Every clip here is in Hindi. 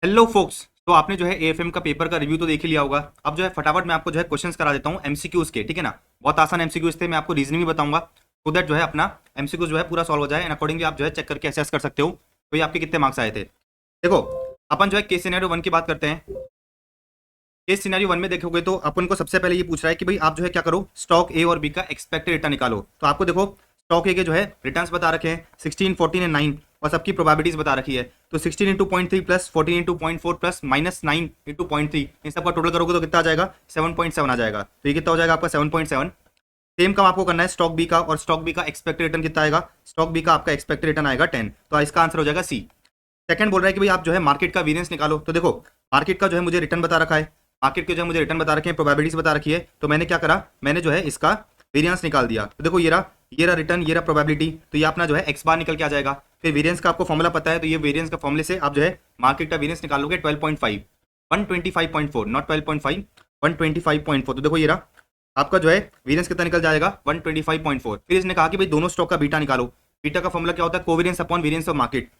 Hello focus. तो आपने जो है एएफएम का पेपर का रिव्यू तो देख ही लिया होगा। अब जो है फटाफट मैं आपको जो है क्वेश्चंस करा देता हूँ एमसीक्यूज के, ठीक है ना। बहुत आसान एमसीक्यूज थे, मैं आपको रीजनिंग भी बताऊंगा सो दैट जो है अपना एमसीक्यूज जो है पूरा सॉल्व हो जाए एंड अकॉर्डिंगली आप जो है चेक करके असेस कर सकते हो भाई आपके कितने मार्क्स आए थे। देखो, अपन जो है केस सिनेरियो 1 की बात करते हैं। केस सिनेरियो 1 में देखोगे तो अपन को सबसे पहले ये पूछ रहा है कि भाई आप जो है क्या करो, स्टॉक ए और बी का एक्सपेक्टेड रिटर्न निकालो। तो आपको देखो स्टॉक ए के जो है रिटर्न्स बता रखे हैं 16, 14 एंड 9 और सबकी प्रोबेबिलिटीज बता रखी है। तो 16 into 0.3 plus 14 into 0.4 plus minus 9 into 0.3, इन सबका टोटल करोगे तो कितना आ जाएगा, 7.7 आ जाएगा। तो ये कितना हो जाएगा आपका 7.7। सेम काम आपको करना है स्टॉक बी का, और स्टॉक बी का एक्सपेक्टेड रिटर्न कितना आएगा, स्टॉक बी का आपका एक्सपेक्टेड रिटर्न आएगा 10। तो इसका आंसर हो जाएगा सी। सेकंड बोल रहा है कि भाई आप जो है मार्केट का वेरिएंस निकालो। तो देखो मार्केट का जो है मुझे रिटर्न बता रखा है, मार्केट के जो है मुझे रिटर्न बता रखे हैं, प्रोबेबिलिटीज बता रखी है। तो मैंने क्या करा, मैंने जो है इसका वेरिएंस निकाल दिया। तो देखो ये रहा रिटर्न, ये रहा प्रोबेबिलिटी। तो ये अपना जो है एक्स बार निकल के आ जाएगा। फिर वेरिएंस का आपको फॉर्मूला पता है, तो ये वेरिएंस का फॉर्मूले से आप जो है मार्केट का वेरिएंस निकालोगे 12.5, 125.4, नॉट 12.5, 125.4। तो देखो ये रहा आपका जो है वेरिएंस कितना निकल जाएगा, 125.4। फिर इसने कहा कि भाई दोनों स्टॉक का बीटा निकालो। बीटा का फॉर्मूला क्या होता है, covariance upon variance of market.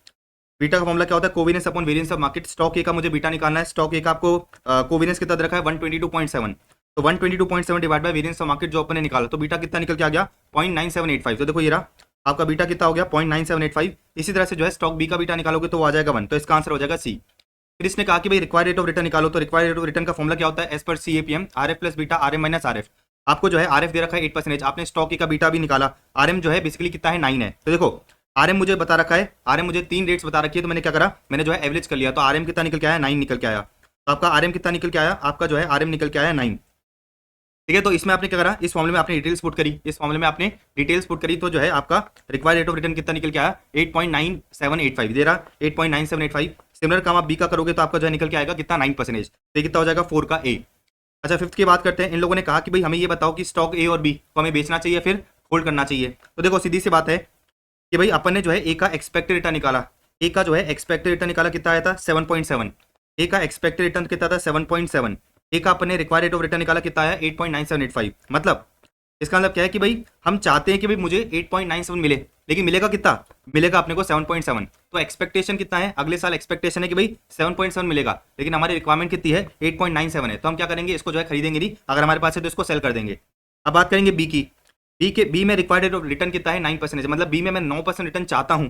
Beta का फॉर्मूला क्या होता है, covariance upon variance of market. Stock ए का मुझे बीटा निकालना है, स्टॉक ए का आपको कोवेरिएंस कितना दे रखा है 122.7। तो 122.7 divide by variance of market जो अपन ने निकाला, तो बीटा कितना निकल के आ गया 0.9785। तो देखो ये रहा आपका बीटा कितना हो गया 0.9785। इसी तरह से जो है स्टॉक बी का बीटा निकालोगे तो वो आ जाएगा 1। तो इसका आंसर हो जाएगा सी। फिर इसने कहा कि भाई रिक्वायर्ड रेट ऑफ रिटर्न निकालो। तो रिक्वायर्ड रेट ऑफ रिटर्न का फॉर्मूला क्या होता है, as per CAPM R F plus beta R M minus R F. आपको जो है आर एफ दे रखा है 8%, आपने स्टॉक ए का बीटा भी निकाला। आर एम जो है बेसिकली कितना है 9 है। तो देखो आरएम मुझे बता रखा है, आरएम मुझे 3 रेट्स बता रखी है। तो मैंने क्या करा, मैंने जो है एवरेज कर लिया। तो आरएम कितना निकल के आया 9 निकल के आया। तो आपका आरएम कितना निकल के आया, आपका जो है आरएम निकल के आया 9। ठीक है, तो इसमें आपने क्या करा, इस फॉर्मूले में आपने डिटेल्स पुट करी, इस फॉर्मूले में आपने डिटेल्स पुट करी। तो जो है आपका रिक्वायर्ड रेट ऑफ रिटर्न कितना निकल के आया 8.9785 दे रहा, 8.9785। सिमिलर काम आप बी का करोगे तो आपका जो है निकल के आएगा कितना 9%। तो ये कितना हो जाएगा 4 का ए। अच्छा फिफ्थ की बात करते हैं। इन लोगों ने कहा कि भाई हमें ये बताओ कि स्टॉक ए और बी को हमें बेचना चाहिए फिर होल्ड करना चाहिए। तो देखो सीधी सी बात है कि भाई अपन ने जो है ए का एक्सपेक्टेड रिटर्न निकाला। ए का जो है एक्सपेक्टेड रिटर्न निकाला, कितना आया था 7.7। ए का एक्सपेक्टेड रिटर्न कितना था 7.7। ए का अपन ने रिक्वायर्ड रेट ऑफ रिटर्न निकाला, कितना आया 8.9785। मतलब इसका मतलब क्या है कि भाई हम चाहते हैं कि भाई मुझे 8.97 मिले, लेकिन मिलेगा कितना, मिलेगा अपने को 7.7। तो एक्सपेक्टेशन कितना है, अगले साल एक्सपेक्टेशन है कि भाई 7.7 मिलेगा, लेकिन हमारी रिक्वायरमेंट कितनी है 8.97 है। तो हम क्या करेंगे, इसको जो है खरीदेंगे नहीं, अगर हमारे पास है तो इसको सेल कर देंगे। अब बात करेंगे बी की। बी में रिक्वायर्ड रेट ऑफ रिटर्न कितना है 9%। मतलब बी में मैं 9% रिटर्न चाहता हूँ,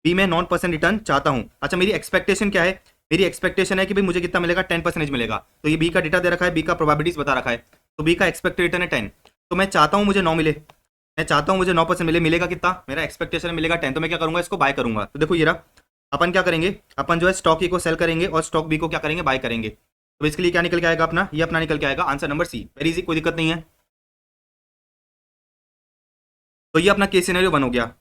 बी में 9% रिटर्न चाहता हूँ। अच्छा मेरी एक्सपेक्टेशन क्या है, मेरी एक्सपेक्टेशन है कि भाई मुझे कितना मिलेगा 10% मिलेगा। तो ये बी का डेटा दे रखा है, बी का प्रोबेबिलिटीज बता रखा है। तो बी का एक्सपेक्टेड रिटर्न है 10। तो मैं चाहता हूँ मुझे 9 मिले, मैं चाहता हूँ मुझे 9% मिले। मिलेगा कितना, मेरा एक्सपेक्टेशन मिलेगा 10। तो मैं क्या करूंगा, इसको बाय करूंगा। तो देखो ये रहा, अपन क्या करेंगे, अपन जो है स्टॉक ए को सेल करेंगे और स्टॉक बी को क्या करेंगे, बाय करेंगे। तो इसके लिए क्या निकल के आएगा अपना, ये अपना निकल के आएगा answer number C. Very easy, कोई दिक्कत नहीं है। तो ये अपना केस सिनेरियो 1 हो गया।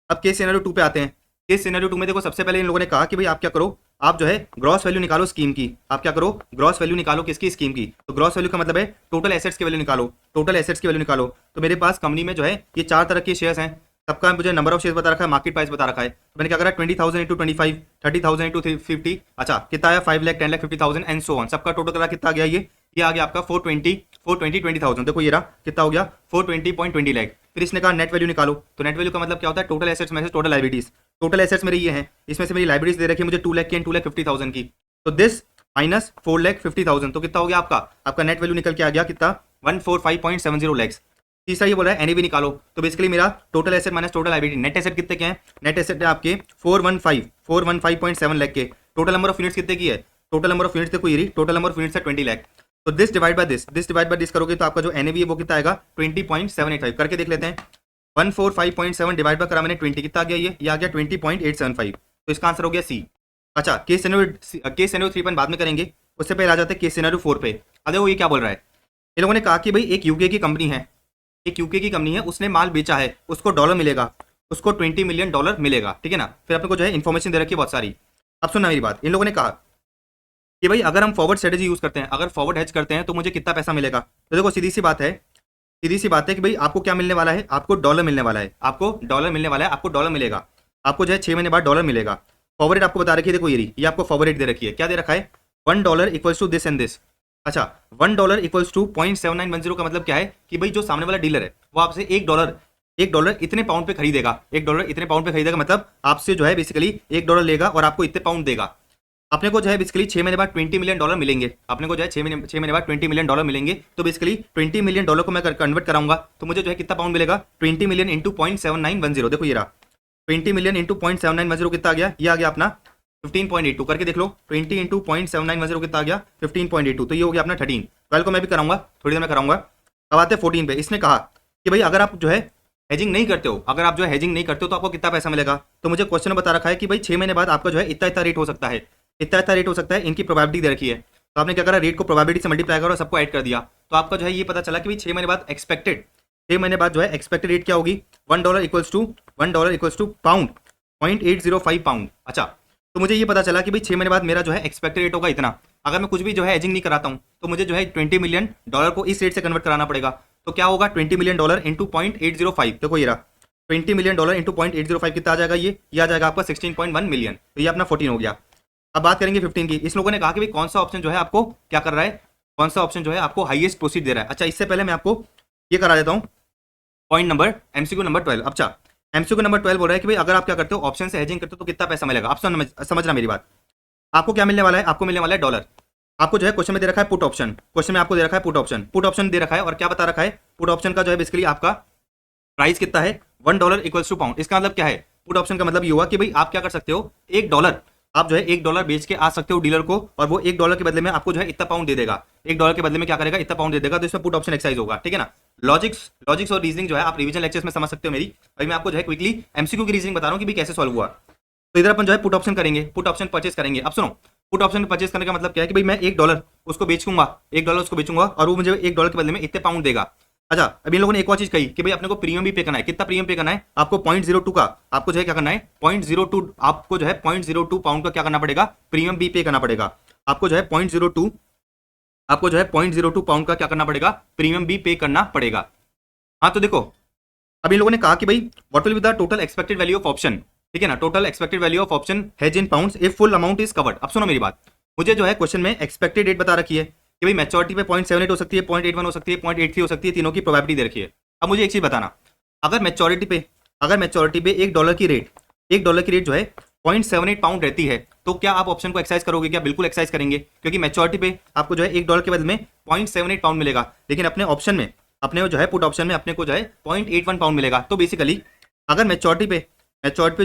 अब केस सिनेरियो 2 पे आते हैं। केस सिनेरियो 2 में देखो सबसे पहले इन लोगों ने कहा कि भाई आप क्या करो, आप जो है ग्रॉस वैल्यू निकालो स्कीम की। आप क्या करो, ग्रॉस वैल्यू निकालो किसकी, स्कीम की। तो ग्रॉस वैल्यू का मतलब है टोटल एसेट्स की वैल्यू निकालो, टोटल एसेट्स की वैल्यू निकालो। तो मेरे पास कंपनी में जो है ये 4 तरह के शेयर्स हैं, सबका मुझे नंबर ऑफ शेयर बता रखा है, मार्केट प्राइस बता रखा है। तो मैंने क्या करा 20,000 इंटू 25, 30,000 इंटू 50। अच्छा कितना आया 5 lakh, 10 lakh, 50,000 and so on. सबका टोटल करा कितना आ गया, ये आ गया आपका 420,000। देखो ये रहा कितना हो गया 420.20 लाख। फिर इसने कहा नेट वैल्यू निकालो। तो नेट वैल्यू का मतलब क्या होता है, टोटल एसेट्स में से टोटल लाइबिलिटीज। टोटल एसेट्स मेरे ये हैं, इसमें से मेरी लाइबिलिटीज दे रखी है मुझे 2 लाख की एंड 2,50,000 की। तो दिस माइनस 4,50,000। तो कितना हो गया आपका नेट वैल्यू निकल के आ गया कितना 145.70 लैक्स। तीसरा ये बोला है एनएवी निकालो। तो बेसिकली मेरा total asset minus total liability, net asset कितने के हैं, नेट एसेट है आपके 415.7 लाख के। टोटल नंबर ऑफ यूनिट्स कितने की है, टोटल नंबर ऑफ यूनिट्स देखो ये टोटल नंबर ऑफ यूनिट्स है 20 लाख। तो दिस डिवाइड बाय दिस करोगे तो आपका जो एनएवी है वो कितना आएगा 20.785। करके देख लेते हैं। 145.7 डिवाइड बाय करा मैंने 20, कितना आ गया ये आ गया 20.875। तो इसका आंसर हो गया सी। अच्छा केस सिनेरियो 3 बाद में करेंगे, उससे पहले आ जाते हैं केस सिनेरियो 4 पे। अब देखो ये क्या बोल रहा है, इन लोगों ने कहा कि भाई एक यूके की कंपनी है, एक यूके की कंपनी है, उसने माल बेचा है, उसको डॉलर मिलेगा, उसको 20 मिलियन डॉलर मिलेगा। ठीक है ना। फिर अपने को जो है इन्फॉर्मेशन दे रखी है बहुत सारी। अब सुनना मेरी बात, इन लोगों ने कहा कि भाई अगर हम फॉरवर्ड स्ट्रेटेजी यूज करते हैं, अगर फॉरवर्ड हेज करते हैं तो मुझे कितना पैसा मिलेगा। तो देखो सीधी सी बात है, सीधी सी बात है कि भाई आपको क्या मिलने वाला है, आपको डॉलर मिलने वाला है, आपको डॉलर मिलने वाला है, आपको डॉलर मिलेगा, आपको जो है 6 महीने बाद डॉलर मिलेगा। फॉरवर्ड रेट आपको बता रखी है, देखो ये आपको फॉरवर्ड रेट दे रखी है, क्या दे रखा है $1 equals to this and this. अच्छा $1 इक्वल्स टू 0.7910 का मतलब क्या है कि भाई जो सामने वाला डीलर है वो आपसे $1 इतने पाउंड पे खरीदेगा, $1 इतने पाउंड पे खरीदेगा। मतलब आपसे जो है बेसिकली $1 लेगा और आपको इतने पाउंड देगा। अपने को जो है बेसिकली 6 महीने बाद $20 मिलियन मिलेंगे। अपने को जो है 6 महीने बाद $20 मिलियन मिलेंगे। तो बेसिकली $20 मिलियन को मैं कन्वर्ट कराऊंगा तो मुझे जो है कितना पाउंड मिलेगा, 20 मिलियन इंटू 0.7910। देखो ये रहा 20 मिलियन इंटू 0.7910 कितना आ गया, ये आ गया अपना 15.82 करके देख लो। 20 इंटू 0.7910 कितना आ गया 15.82, तो ये हो गया अपना 13। 12 को मैं भी कराऊंगा, थोड़ी देर में कराऊंगा। अब आते हैं 14 पे। इसने कहा कि भाई अगर आप जो है हेजिंग नहीं करते हो, अगर आप जो है हेजिंग नहीं करते हो तो आपको कितना पैसा मिलेगा। तो मुझे क्वेश्चन बता रखा है कि भाई 6 महीने बाद आपका जो है इतना इतना रेट हो सकता है, इतना इतना रेट हो सकता है, इनकी प्रोबेबिलिटी दे रखी है। तो आपने क्या करा, रेट को प्रोबेबिलिटी से मल्टीप्लाई करो और सबको ऐड कर दिया। तो आपका जो है ये पता चला कि भाई 6 महीने बाद एक्सपेक्टेड, 6 महीने बाद जो है एक्सपेक्टेड रेट क्या होगी, $1 इक्वल्स टू पाउंड 0.805 पाउंड। अच्छा, तो मुझे ये पता चला कि भाई 6 महीने बाद मेरा जो है एक्सपेक्टेड रेट होगा इतना। अगर मैं कुछ भी जो है एजिंग नहीं कराता हूँ तो मुझे जो है $20 मिलियन को इस रेट से कन्वर्ट कराना पड़ेगा। तो क्या होगा, $20 मिलियन इंटू 0.805। देखो ये रहा $20 मिलियन इंटू 0.805 कितना आ जाएगा, ये आ जाएगा आपका 16.1 मिलियन। तो ये अपना 14 हो गया। अब बात करेंगे 15 की। इस लोगों ने कहा कि भाई कौन सा ऑप्शन जो है आपको क्या कर रहा है, कौन सा ऑप्शन जो है आपको हाईएस्ट प्रोसीड दे रहा है। अच्छा, इससे पहले मैं आपको ये करा देता हूँ पॉइंट नंबर एमसीक्यू नंबर 12। अच्छा, एमसीक्यू नंबर 12 बोल रहा है कि भाई अगर आप क्या करते हो, ऑप्शन से हेजिंग करते हो तो कितना पैसा मिलेगा। आप समझना मेरी बात। आपको क्या मिलने वाला है, आपको मिलने वाला है डॉलर। आपको जो है क्वेश्चन में दे रखा है पुट ऑप्शन, क्वेश्चन में आपको दे रखा है पुट ऑप्शन, पुट ऑप्शन दे रखा है। और क्या बता रखा है, पुट ऑप्शन का जो है बेसिकली आपका प्राइस कितना है, $1 इक्वल्स टू पाउंड। इसका मतलब क्या है, पुट ऑप्शन का मतलब ये हुआ कि भाई आप क्या कर सकते हो, $1 आप जो है $1 बेच के आ सकते हो डीलर को, और वो $1 के बदले में आपको जो है इतना पाउंड दे देगा। $1 के बदले में क्या करेगा, इतना पाउंड दे देगा। तो इसमें पुट ऑप्शन एक्सरसाइज होगा, ठीक है ना। लॉजिक्स और रीजनिंग जो है आप रिवीजन लेक्चर्स में समझ सकते हो मेरी। अभी मैं आपको जो है क्विकली एमसीक्यू की रीजनिंग बता रहा हूँ कि भाई कैसे सॉल्व हुआ। तो इधर अपन जो है पुट ऑप्शन करेंगे, पुट ऑप्शन परचेस करेंगे। अब सुनो, पुट ऑप्शन परचेस करने का मतलब क्या है कि भाई मैं $1 उसको बेचूंगा, $1 उसको बेचूंगा और वो मुझे $1 के बदले में इतने पाउंड देगा। अच्छा, अभी इन लोगों ने एक और चीज कही कि भाई अपने को प्रीमियम भी पे करना है। कितना प्रीमियम पे करना है आपको, 0.02 का आपको जो है क्या करना है, 0.02 आपको जो है 0.02 पाउंड का क्या करना पड़ेगा, प्रीमियम भी पे करना पड़ेगा। आपको जो है 0.02 आपको जो है 0.02 पाउंड का क्या करना पड़ेगा, प्रीमियम भी पे करना पड़ेगा। हाँ, तो देखो अभी इन लोगों ने कहा कि भाई what will be the total expected value of option, ठीक है ना, total expected value of option hedge in pounds if full amount is covered. अब सुनो मेरी बात, मुझे जो है क्वेश्चन में एक्सपेक्टेड रेट बता रखी है कि भाई मैच्योरिटी पे 0.78 हो सकती है, 0.81 हो सकती है, 0.83 हो सकती है, तीनों की प्रोबेबिलिटी दे रखी है। अब मुझे एक चीज बताना, अगर मैच्योरिटी पे $1 की रेट जो है 0.78 पाउंड रहती है तो क्या आप ऑप्शन को एक्सरसाइज करोगे, क्या बिल्कुल एक्सरसाइज करेंगे, क्योंकि मैच्योरिटी पे आपको जो है $1 के बदले में 0.78 पाउंड मिलेगा। लेकिन अपने ऑप्शन में, अपने जो है पुट ऑप्शन में अपने को जो है 0.81 पाउंड मिलेगा। तो बेसिकली अगर मैच्योरिटी पे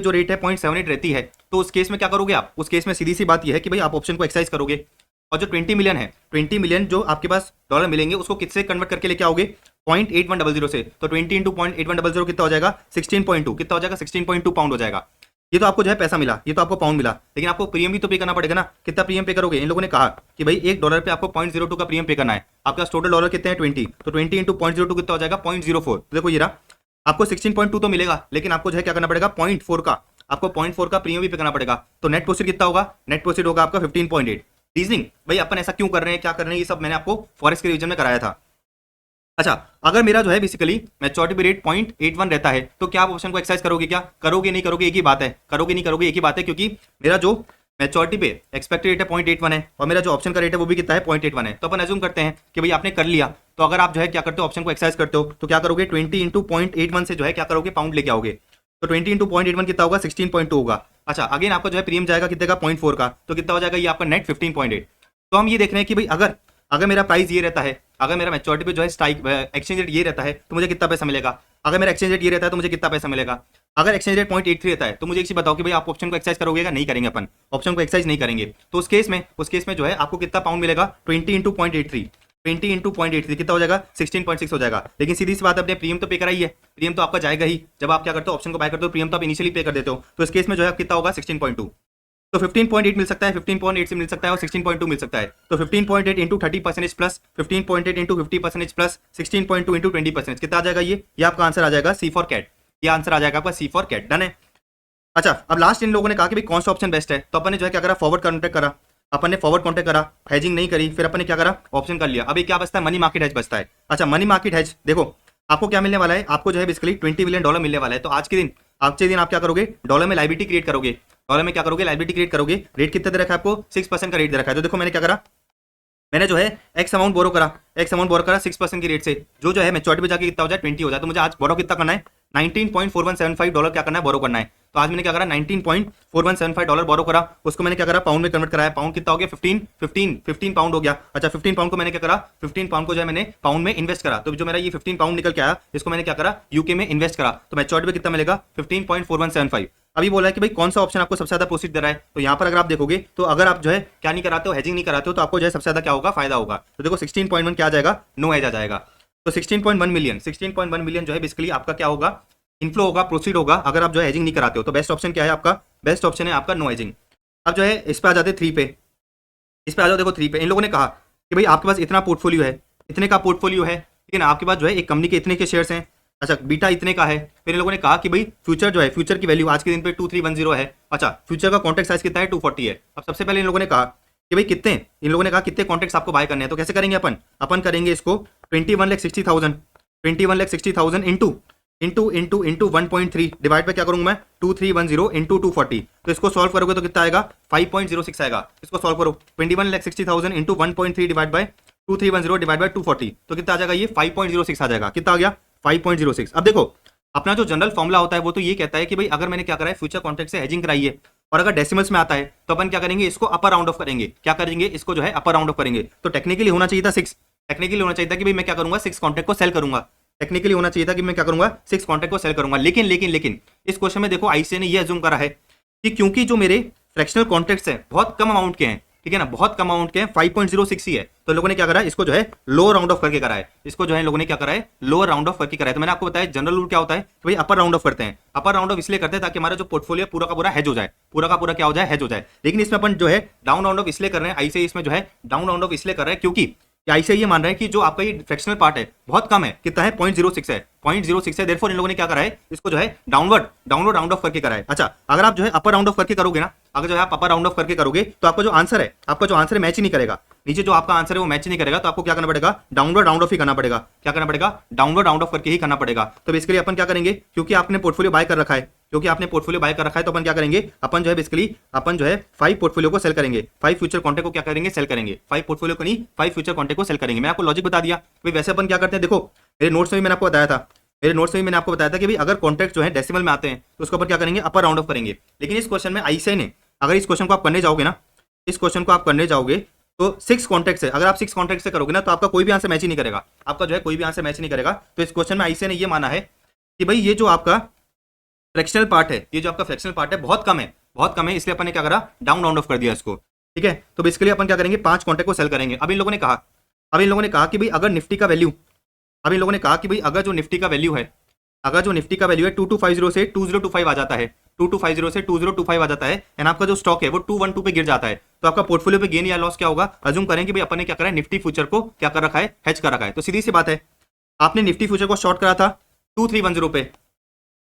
जो रेट है 0.78 रहती है तो उस केस में क्या करोगे आप, उस केस में सीधी सी बात यह है कि भाई आप ऑप्शन को एक्सरसाइज करोगे। और जो 20 मिलियन है, 20 मिलियन जो आपके पास डॉलर मिलेंगे उसको किससे कन्वर्ट करके लेके आओगे, 0.8100 से। तो 20 इंटू 0.8100 कितना हो जाएगा, 16.2 कितना हो जाएगा, 16.2 पाउंड हो जाएगा। ये तो आपको जो है पैसा मिला, ये तो आपको पाउंड मिला, लेकिन आपको प्रीमियम भी तो पे करना पड़ेगा ना। कितना प्रीमियम पे करोगे, इन लोगों ने कहा कि भाई $1 पे आपको 0.02 का प्रीमियम पे करना है। आपका टोटल डॉलर कितने हैं, 20, तो 20 इंटू 0.02 कितना हो जाएगा, 0.04। तो देखो ये रहा, आपको 16.2 तो मिलेगा, लेकिन आपको जो है क्या करना पड़ेगा, 0.4 का, आपको 0.4 का प्रीमियम भी पे करना पड़ेगा। तो नेट प्रोसीड कितना होगा, नेट प्रोसीड होगा आपका 15.8। रीजनिंग भाई अपन ऐसा क्यों कर रहे हैं, क्या कर रहे हैं, ये सब मैंने आपको फॉरेक्स के रिवीजन में कराया था। अच्छा, अगर मेरा जो है बेसिकली मैच्योरिटी रेट 0.81 रहता है तो क्या आप ऑप्शन को एक्सरसाइज करोगे, क्या करोगे नहीं करोगे एक ही बात है, करोगे नहीं करोगे एक ही बात है, क्योंकि मेरा जो मैच्योरिटी पे एक्सपेक्टेड रेट है 0.81 है और मेरा जो ऑप्शन का रेट है वो भी कितना है, 0.81 है। तो अपन एज्यूम करते हैं कि भाई आपने कर लिया, तो अगर आप जो है क्या करते हो, ऑप्शन को एक्सरसाइज करते हो तो क्या करोगे, 20 इंटू 0.81 से जो है क्या करोगे, पाउंड लेके आओगे। तो 20 इंटू 0.81 कितना होगा, 16.2 होगा। अच्छा, अगेन आपका जो है प्रीमियम जाएगा कितने का, 0.4 का, तो कितना हो जाएगा ये आपका नेट 15.8। तो हम ये देख रहे हैं कि भाई अगर मेरा प्राइस ये रहता है, अगर मेरा मैच्योरिटी पे जो है स्ट्राइक एक्सचेंज रेट ये रहता है तो मुझे कितना पैसा मिलेगा, अगर मेरा एक्सचेंज रेट ये रहता है तो मुझे कितना पैसा मिलेगा। अगर एक्सचेंज रेट 0.83 रहता है तो मुझे एक चीज बताओ कि भाई आप ऑप्शन को एक्सरसाइज करोगे या नहीं करेंगे, अपन ऑप्शन को एक्सरसाइज नहीं करेंगे। तो उस केस में जो है आपको कितना पाउंड मिलेगा, 20 इंटू 0.83, 20 इंटू 0.83 कितना हो जाएगा, 16.6 हो जाएगा। लेकिन सीधी सी बात, अपने प्रीमियम तो पे कराई है, प्रीमियम तो आपका जाएगा ही। जब आप क्या करते हो, ऑप्शन को बाय करते हो, प्रीमियम तो आप इनिशियली पे कर देते हो। तो इस केस में जो है कितना होगा, 16.2। तो 15.8 मिल सकता है, 15.8 से मिल सकता है और 16.2 मिल सकता है। तो 15.8 into 30% plus 15.8 into 50% plus 16.2 into 20% कितना आ जाएगा, ये आपका आंसर आ जाएगा सी फॉर कैट। ये आंसर आ जाएगा आपका सी फॉर कैट। डन है। अच्छा, अब लास्ट इन लोगों ने कहा कि भाई कौन सा ऑप्शन बेस्ट है, तो अपन ने जो है क्या करा, फॉरवर्ड कॉन्ट्रैक्ट करा, अपन ने फॉरवर्ड कॉन्ट्रैक्ट करा, हेजिंग नहीं करी, फिर अपन ने क्या करा, ऑप्शन कर लिया। अभी क्या बचता है, मनी मार्केट हेज बचता है। अच्छा, मनी मार्केट हेज देखो आपको क्या मिलने वाला है, आपको जो है बेसिकली $20 मिलियन मिलने वाला है। तो आज के दिन आप क्या करोगे, डॉलर में लाइबिलिटी क्रिएट करोगे, डॉलर में क्या करोगे, लाइबिलिटी क्रिएट करोगे। रेट कितना दे रखा है आपको, 6% का रेट दे रखा है। तो देखो मैंने क्या करा, मैंने जो है एक्स अमाउंट बोरो करा 6% की रेट से, जो है मैच्योरिटी पे जाके कितना हो जाए, 20 हो जाए। तो मुझे आज बोरो कितना करना है, $19.4175 क्या करना है, बोरो करना है। तो आज मैंने क्या करा, $19.4175 बोरो करा, उसको मैंने क्या करा, पाउंड में कन्वर्ट कराया। पाउंड कितना हो गया, 15 पाउंड हो गया। अच्छा 15 पाउंड को मैंने क्या करा, 15 पाउंड को जो है मैंने पाउंड में इन्वेस्ट करा। तो जो मेरा ये 15 पाउंड निकल के आया, इसको मैंने क्या करा, यूके में इन्वेस्ट करा। तो मैच्योरिटी पे कितना मिलेगा, 15.4175। अभी बोला है कि भाई कौन सा ऑप्शन आपको सबसे ज्यादा प्रोफिट दे रहा है। तो यहाँ पर अगर आप देखोगे तो अगर आप जो है क्या नहीं कराते हो, हेजिंग नहीं कराते हो, तो आपको जो है सबसे ज्यादा क्या होगा, फायदा होगा। तो देखो 16.1 क्या आ जाएगा, नो हेज आ जाएगा। तो 16.1 मिलियन जो है बेसिकली आपका क्या होगा, इनफ्लो होगा, प्रोसीड होगा, अगर आप जो है हेजिंग नहीं कराते हो। तो बेस्ट ऑप्शन क्या है आपका, बेस्ट ऑप्शन है आपका नो हेजिंग। अब जो है इस पे आ जाते 3 पे, इस पे आ जाओ। देखो 3 पे इन लोगों ने कहा कि भाई आपके पास इतना पोर्टफोलियो है, इतने का पोर्टफोलियो है, ठीक है ना, आपके पास जो है एक कंपनी के इतने के शेयर्स हैं। अच्छा बीटा इतने का है। फिर इन लोगों ने कहा कि भाई फ्यूचर जो है, फ्यूचर की वैल्यू आज के दिन पे 2310 है। अच्छा फ्यूचर का कॉन्ट्रैक्ट साइज कितना है, 240 है। अब सबसे पहले इन लोगों ने कहा कि भाई कितने, इन लोगों ने कहा कितने कॉन्ट्रैक्ट्स आपको बाय करने हैं। तो कैसे करेंगे अपन करेंगे इसको 21,60,000 इंटू 1.3 डिवाइड पे क्या करूंगा मैं, 2310 इंटू 240। तो इसको सॉल्व करोगे तो कितना आएगा, 5.06 आएगा। इसको सॉल्व करो, 21,60,000 into 1.3 divide by 2310 divide by 240, तो कितना आ जाएगा, ये 5.06 आ जाएगा। कितना आ गया, 5.06। अब देखो अपना जो जनरल फॉर्मुला होता है वो तो ये कहता है कि भाई अगर मैंने क्या करा है, फ्यूचर कॉन्ट्रैक्ट से हेजिंग कराई है और अगर डेसिमल्स में आता है तो अपन क्या करेंगे, इसको अपर राउंड ऑफ करेंगे। क्या करेंगे, इसको जो है अपर राउंड ऑफ करेंगे। तो टेक्निकली होना चाहिए था 6, टेक्निकली होना चाहिए था कि भाई मैं क्या करूंगा, 6 कॉन्ट्रैक्ट को सेल करूंगा। टेक्निकली होना चाहिए था कि मैं क्या करूंगा, 6 कॉन्ट्रैक्ट को सेल करूंगा। लेकिन इस क्वेश्चन में देखो आईसीए ने ये अज्यूम करा है कि क्योंकि जो मेरे फ्रैक्शनल कॉन्ट्रैक्ट्स हैं बहुत कम अमाउंट के हैं, ठीक है ना, बहुत कम अमाउंट के हैं, 5.06 ही है। तो लोगों ने क्या करा है, इसको जो है लोअर राउंड ऑफ करके करा है। इसको जो है लोगों ने क्या करा है, लोअर राउंड ऑफ करके करा है। तो मैंने आपको बताया जनरल रूल क्या होता है, तो भाई अपर राउंड ऑफ करते हैं। अपर राउंड ऑफ इसलिए करते हैं ताकि हमारा जो पोर्टफोलियो पूरा का पूरा हेज हो जाए, पूरा का पूरा क्या हो जाए, हेज हो जाए। लेकिन इसमें अपन जो है डाउन राउंड ऑफ इसलिए कर रहे हैं, आईसीआई इसमें जो है डाउन राउंड ऑफ इसलिए कर रहे हैं क्योंकि आईसीआई ये मान रहा है कि जो आपका ये फ्रैक्शनल पार्ट है बहुत कम है। कितना है, 0.06 है, 0.06 है। देयरफॉर इन लोगों ने क्या करा है, इसको जो है डाउनवर्ड राउंड ऑफ करके करा है। अच्छा अगर आप जो है अपर राउंड ऑफ करके करोगे ना, अगर जो है आप अपर राउंड ऑफ करके करोगे तो आपका जो आंसर है, आपका जो आंसर मैच ही नहीं करेगा। नीचे जो आपका आंसर है वो मैच नहीं करेगा, तो आपको क्या करना पड़ेगा, डाउनवर्ड राउंड ऑफ ही करना पड़ेगा। क्या करना पड़ेगा, डाउनवर्ड राउंड ऑफ करके ही करना पड़ेगा। तो बेसिकली अपन क्या करेंगे, क्योंकि आपने पोर्टफोलियो बाय कर रखा है, क्योंकि आपने पोर्टफोलियो बाय कर रखा है, तो अपन क्या करेंगे, अपन जो है बेसिकली अपन जो है 5 पोर्टफोलियो को सेल करेंगे, 5 फ्यूचर कॉन्ट्रैक्ट को क्या करेंगे, सेल करेंगे। 5 पोर्टफोलियो को नहीं, 5 फ्यूचर कॉन्ट्रैक्ट को सेल करेंगे। मैं आपको लॉजिक बता दिया। भाई वैसे अपन क्या करते हैं, देखो मेरे नोट्स में भी मैंने आपको बताया था, कि भाई अगर कॉन्ट्रैक्ट जो है डेसिमल में आते हैं तो उसको अपन क्या करेंगे, अपर राउंड ऑफ करेंगे। लेकिन इस क्वेश्चन में आईसीआई ने, अगर इस क्वेश्चन को आप करने जाओगे ना, इस क्वेश्चन को आप करने जाओगे तो 6 कॉन्ट्रैक्ट है। अगर आप 6 कॉन्ट्रैक्ट से करोगे ना तो आपका कोई भी आंसर मैच ही नहीं करेगा, आपका जो है कोई भी आंसर मैच नहीं करेगा। तो इस क्वेश्चन में आईसीआई ने ये माना है कि भाई ये जो आपका फ्रैक्शनल पार्ट है, ये जो आपका फ्रैक्शनल पार्ट है बहुत कम है, बहुत कम है, इसलिए अपन ने क्या करा, डाउन राउंड ऑफ कर दिया इसको। ठीक है, तो बेसिकली अपन क्या करेंगे, 5 कॉन्ट्रैक्ट को सेल करेंगे। अब इन लोगों ने कहा कि भाई अगर निफ्टी का वैल्यू, अब इन लोगों ने कहा कि भाई अगर जो निफ्टी का वैल्यू है, अगर जो निफ्टी का वैल्यू है 2250 से 2025 आ जाता है, 2250 से 2025 आ जाता है, एंड आपका जो स्टॉक है वो 212 पे गिर जाता है, तो आपका पोर्टफोलियो पे गेन या लॉस क्या होगा, अज्यूम करें कि भाई अपन ने क्या करा है, निफ्टी फ्यूचर को क्या कर रखा है, हेज कर रखा है। तो सीधी सी बात है, आपने निफ्टी फ्यूचर को शॉर्ट करा था 2310 पे,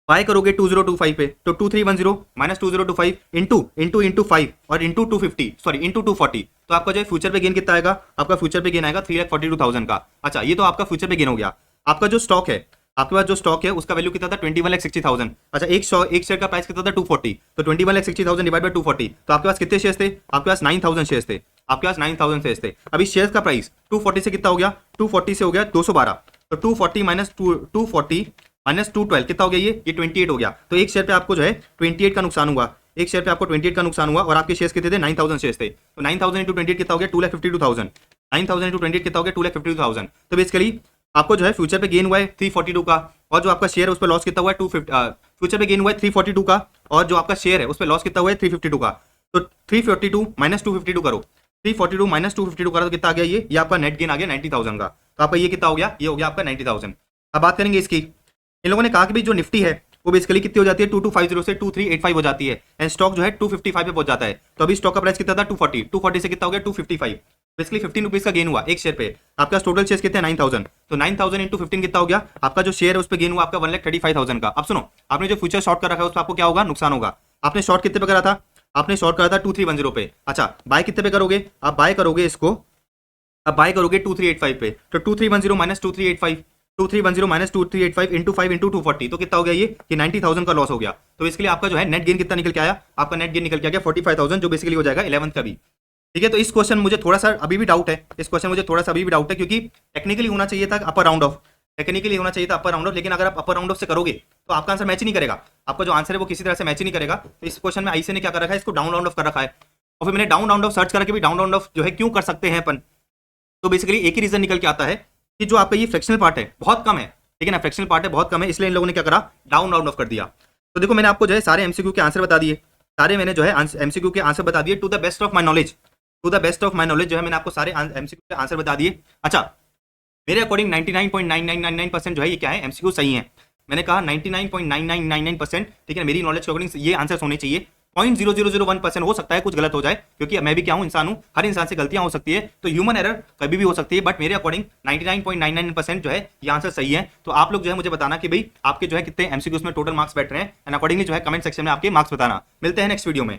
बाय करोगे 2025 पे, तो 2310 माइनस 2025 इंटू 5 और इंटू 240, तो आपका जो है फ्यूचर पे गेन कितना आएगा, आपका फ्यूचर पे गेन आएगा 3,42,000 का। अच्छा ये तो आपका फ्यूचर पे गेन हो गया। आपका जो स्टॉक है, आपके पास जो स्टॉक है उसका वैल्यू कितना था, 21,60,000। अच्छा एक शेयर का प्राइस कितना था, 240, तो 21,60,000 डिवाइड बाय 240, तो आपके पास कितने शेयर्स थे, आपके पास 9,000 शेयर्स थे, आपके पास 9,000 शेयर्स थे। अभी शेयर्स का प्राइस 240 से कितना हो गया, 240 से हो गया 212, तो 240 माइनस 212 कितना हो गया, ये 28 हो गया। तो एक शेयर पे आपको जो है 28 का नुकसान हुआ, एक शेयर पे आपको 28 का नुकसान हुआ, और आपके शेयर्स कितने थे, 9,000 शेयर्स थे। तो 9,000 इंटू 28 कितना हो गया, 2,52,000, 9,000 इंटू 28 कितना हो गया, 2,52,000। तो बेसिकली आपको जो है फ्यूचर पे गेन हुआ है 342 का, और जो आपका शेयर है उस पर लॉस कितना हुआ है, फ्यूचर पे गेन हुआ है 342 का, और जो आपका शेयर है उस पर लॉस कितना हुआ है, 352 का। तो 342 माइनस 252 करो, 342 माइनस 252 करो तो कितना आ गया, ये आपका नेट गेन आ गया 90,000 का। तो आपका ये कितना हो गया, ये हो गया आपका 90,000। अब बात करेंगे इसकी, इन लोगों ने कहा कि भाई जो निफ्टी है वो बेसिकली कितनी हो जाती है, 2250 से 2385 हो जाती है, एंड स्टॉक जो है 255 पे पहुंच जाता है। तो अभी स्टॉक का प्राइस कितना था, 240 से कितना हो गया, 255, बेसिकली 15 रुपीज का गेन हुआ एक शेयर पे। आपका टोटल शेयर कितने हैं, 9,000, तो 9,000 इंटू 15 कितना हो गया, आपका जो शेयर है उस पर गेन हुआ आपका 1,35,000 का। अब सुनो, आपने जो फ्यूचर शॉर्ट कर रखा है उस पर आपको क्या होगा, नुकसान होगा। आपने शॉर्ट कितने पे करा था, आपने शॉर्ट करा था 2310 पे। अच्छा बाय कितने पे करोगे, आप बाय करोगे इसको, अब बाय करोगे 2385 पे, तो 2310 माइनस 2385, 2310 माइनस 2385 इंटू 5 इंटू 240, तो कितना हो गया, ये कि 90,000 का लॉस हो गया। तो इसके लिए आपका जो है नेट गेन कितना निकल के आया, आपका नेट गेन निकल के आ गया 45,000, जो बेसिकली हो जाएगा 11th का भी। ठीक है, तो इस क्वेश्चन मुझे थोड़ा सा अभी भी डाउट है, क्योंकि टेक्निकली होना चाहिए था अपर राउंड ऑफ, टेक्निकली होना चाहिए था अपर राउंड ऑफ, लेकिन अगर आप अपर राउंड ऑफ से करोगे तो आपका आंसर मैच ही नहीं करेगा, आपका जो आंसर है वो किसी तरह से मैच ही नहीं करेगा। तो इस क्वेश्चन में आईसी ने क्या कर रखा है, इसको डाउन राउंड ऑफ कर रखा है। और फिर मैंने डाउन राउंड ऑफ सर्च करके भी डाउन राउंड ऑफ जो है क्यों कर सकते हैं अपन, तो बेसिकली एक ही रीजन निकल के आता है कि जो आपका ये फ्रैक्शनल पार्ट है बहुत कम है, ठीक है ना, फ्रैक्शनल पार्ट है बहुत कम है, इसलिए इन लोगों ने क्या करा, डाउन राउंड ऑफ कर दिया। तो देखो मैंने आपको जो है सारे एमसीक्यू के आंसर बता दिए, सारे मैंने जो है एमसीक्यू के आंसर बता दिए to the best of my knowledge, to the best of my knowledge जो है मैंने आपको सारे एमसीक्यू के आंसर बता दिए। अच्छा, मेरे अकॉर्डिंग 99.9999% जो है ये क्या है, एमसीक्यू सही है। मैंने कहा 99.9999%, ठीक है, मेरी नॉलेज के अकॉर्डिंग ये आंसर होने चाहिए। 0.0001% हो सकता है कुछ गलत हो जाए, क्योंकि मैं भी क्या हूं, इंसान हूं, हर इंसान से गलतियां हो सकती है, तो ह्यूमन एरर कभी भी हो सकती है, बट मेरे अकॉर्डिंग 99.99% जो है ये आंसर सही है। तो आप लोग जो है मुझे बताना कि भाई आपके जो है कितने एमसीक्यूज में टोटल मार्क्स बैठ रहे हैं, एंड अकॉर्डिंगली जो है कमेंट सेक्शन में आपके मार्क्स बताना। मिलते हैं नेक्स्ट वीडियो में।